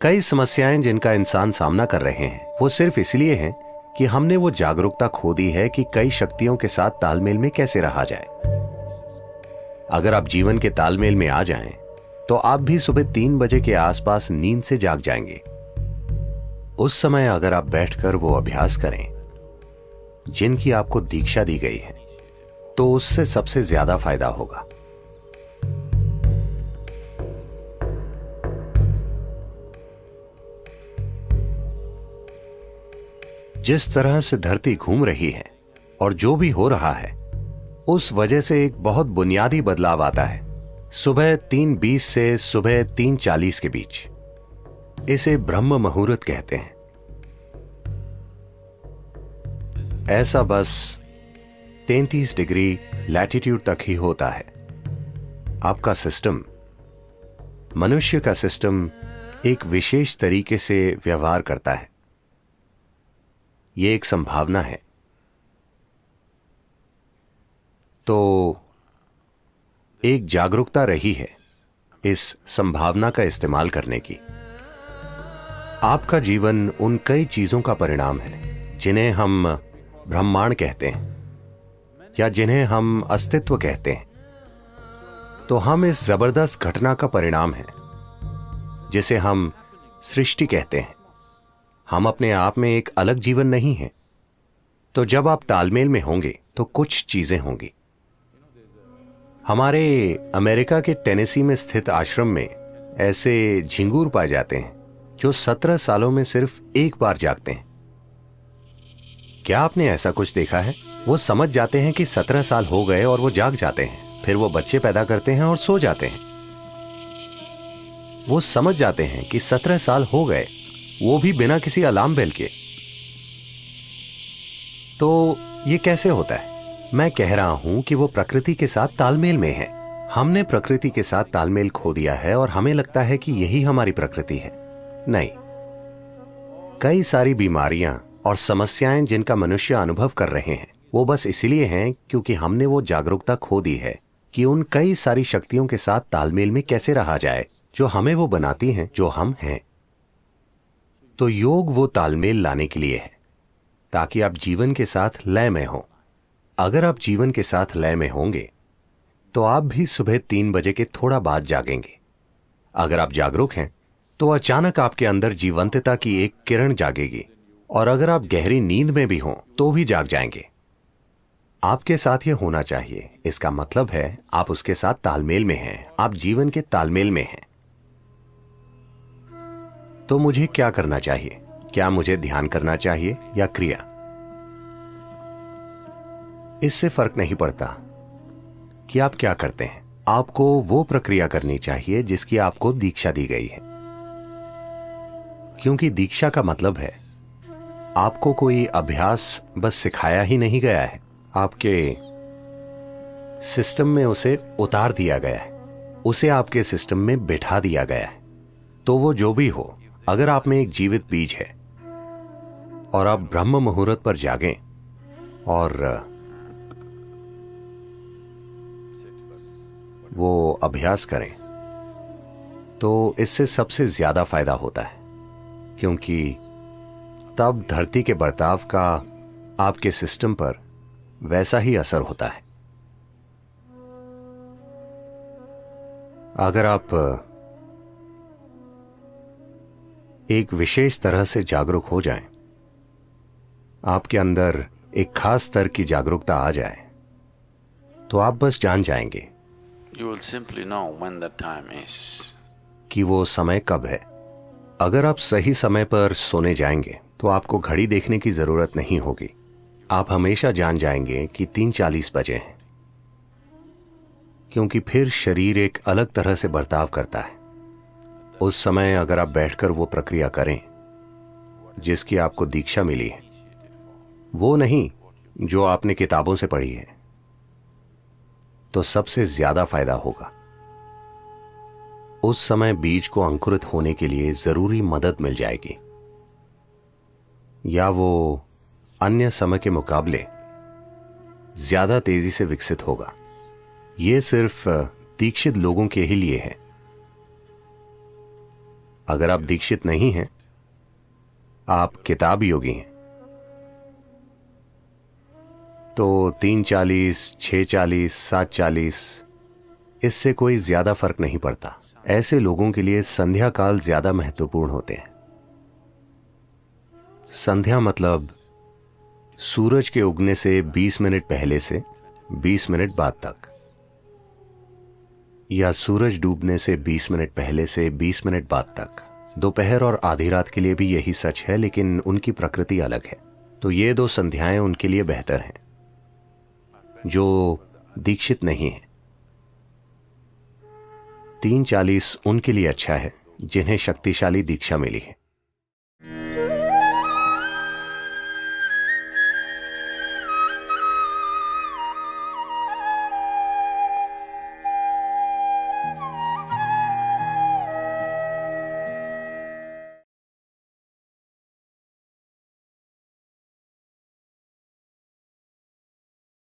कई समस्याएं जिनका इंसान सामना कर रहे हैं वो सिर्फ इसलिए हैं कि हमने वो जागरूकता खो दी है कि कई शक्तियों के साथ तालमेल में कैसे रहा जाए। अगर आप जीवन के तालमेल में आ जाएं, तो आप भी सुबह 3 बजे के आसपास नींद से जाग जाएंगे। उस समय अगर आप बैठकर वो अभ्यास करें जिनकी आपको दीक्षा दी गई है, तो उससे सबसे ज्यादा फायदा होगा। जिस तरह से धरती घूम रही है और जो भी हो रहा है, उस वजह से एक बहुत बुनियादी बदलाव आता है सुबह 3:20 से सुबह 3:40 के बीच। इसे ब्रह्म मुहूर्त कहते हैं। ऐसा बस 33 डिग्री लैटिट्यूड तक ही होता है। आपका सिस्टम, मनुष्य का सिस्टम एक विशेष तरीके से व्यवहार करता है। यह एक संभावना है। तो एक जागरूकता रही है इस संभावना का इस्तेमाल करने की। आपका जीवन उन कई चीजों का परिणाम है जिन्हें हम ब्रह्मांड कहते हैं या जिन्हें हम अस्तित्व कहते हैं। तो हम इस जबरदस्त घटना का परिणाम हैं जिसे हम सृष्टि कहते हैं। हम अपने आप में एक अलग जीवन नहीं है। तो जब आप तालमेल में होंगे तो कुछ चीजें होंगी। हमारे अमेरिका के टेनेसी में स्थित आश्रम में ऐसे झिंगूर पाए जाते हैं जो 17 सालों में सिर्फ एक बार जागते हैं। क्या आपने ऐसा कुछ देखा है? वो समझ जाते हैं कि 17 साल हो गए और वो जाग जाते हैं। फिर वो बच्चे पैदा करते हैं और सो जाते हैं। वो समझ जाते हैं कि 17 साल हो गए, वो भी बिना किसी अलार्म बेल के। तो ये कैसे होता है? मैं कह रहा हूं कि वो प्रकृति के साथ तालमेल में है। हमने प्रकृति के साथ तालमेल खो दिया है और हमें लगता है कि यही हमारी प्रकृति है। नहीं, कई सारी बीमारियां और समस्याएं जिनका मनुष्य अनुभव कर रहे हैं वो बस इसलिए हैं क्योंकि हमने वो जागरूकता खो दी है कि उन कई सारी शक्तियों के साथ तालमेल में कैसे रहा जाए जो हमें वो बनाती हैं जो हम हैं। तो योग वो तालमेल लाने के लिए है ताकि आप जीवन के साथ लय में हो। अगर आप जीवन के साथ लय में होंगे तो आप भी सुबह 3 बजे के थोड़ा बाद जागेंगे। अगर आप जागरूक हैं तो अचानक आपके अंदर जीवंतता की एक किरण जागेगी, और अगर आप गहरी नींद में भी हों तो भी जाग जाएंगे। आपके साथ यह होना चाहिए। इसका मतलब है आप उसके साथ तालमेल में हैं, आप जीवन के तालमेल में हैं। तो मुझे क्या करना चाहिए? क्या मुझे ध्यान करना चाहिए या क्रिया? इससे फर्क नहीं पड़ता कि आप क्या करते हैं। आपको वो प्रक्रिया करनी चाहिए जिसकी आपको दीक्षा दी गई है, क्योंकि दीक्षा का मतलब है आपको कोई अभ्यास बस सिखाया ही नहीं गया है, आपके सिस्टम में उसे उतार दिया गया है, उसे आपके सिस्टम में बिठा दिया गया है। तो वो जो भी हो, अगर आप में एक जीवित बीज है और आप ब्रह्म मुहूर्त पर जागें और वो अभ्यास करें, तो इससे सबसे ज्यादा फायदा होता है, क्योंकि तब धरती के बर्ताव का आपके सिस्टम पर वैसा ही असर होता है। अगर आप एक विशेष तरह से जागरूक हो जाएं, आपके अंदर एक खास स्तर की जागरूकता आ जाए, तो आप बस जान जाएंगे You will simply know when the time is. कि वो समय कब है। अगर आप सही समय पर सोने जाएंगे तो आपको घड़ी देखने की जरूरत नहीं होगी। आप हमेशा जान जाएंगे कि 3:40 बजे हैं, क्योंकि फिर शरीर एक अलग तरह से बर्ताव करता है। उस समय अगर आप बैठकर वो प्रक्रिया करें जिसकी आपको दीक्षा मिली है, वो नहीं जो आपने किताबों से पढ़ी है, तो सबसे ज्यादा फायदा होगा। उस समय बीज को अंकुरित होने के लिए जरूरी मदद मिल जाएगी, या वो अन्य समय के मुकाबले ज्यादा तेजी से विकसित होगा। यह सिर्फ दीक्षित लोगों के ही लिए है। अगर आप दीक्षित नहीं हैं, आप किताब योगी हैं, तो 3:40, 6:40, 7:40 इससे कोई ज्यादा फर्क नहीं पड़ता। ऐसे लोगों के लिए संध्या काल ज्यादा महत्वपूर्ण होते हैं। संध्या मतलब सूरज के उगने से 20 मिनट पहले से 20 मिनट बाद तक, या सूरज डूबने से 20 मिनट पहले से 20 मिनट बाद तक। दोपहर और आधी रात के लिए भी यही सच है, लेकिन उनकी प्रकृति अलग है। तो ये 2 संध्याएं उनके लिए बेहतर हैं जो दीक्षित नहीं है। 3:40 उनके लिए अच्छा है जिन्हें शक्तिशाली दीक्षा मिली है।